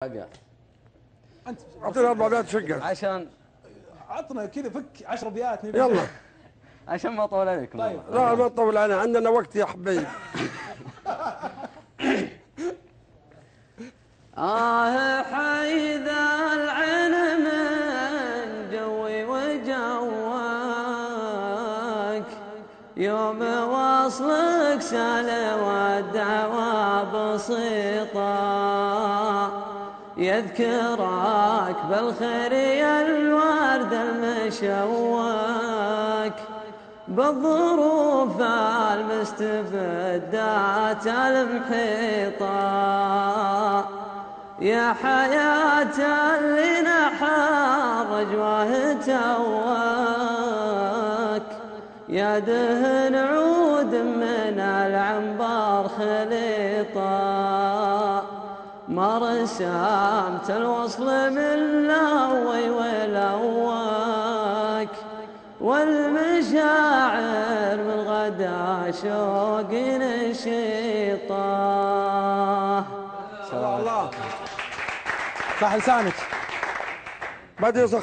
انت اعطينا 4 ابيات شقه عشان عطنا كذا فك 10 ابيات يلا عشان ما اطول عليكم. طيب لا ما تطول علينا، عندنا وقت يا حبيبي. حيذا العين من جوي وجواك يوم وصلك سال والدعوى بسيطة يذكرك بالخير يا الورد المشواك بالظروف المستبدات المحيطة يا حياة اللي نحر رجوه تواك يا دهن عود من العنبر خليطة ما رسمت الوصل من لوي ولواك والمشاعر من غدا شوق نشيطة. الله صح لسانك بدي يسخر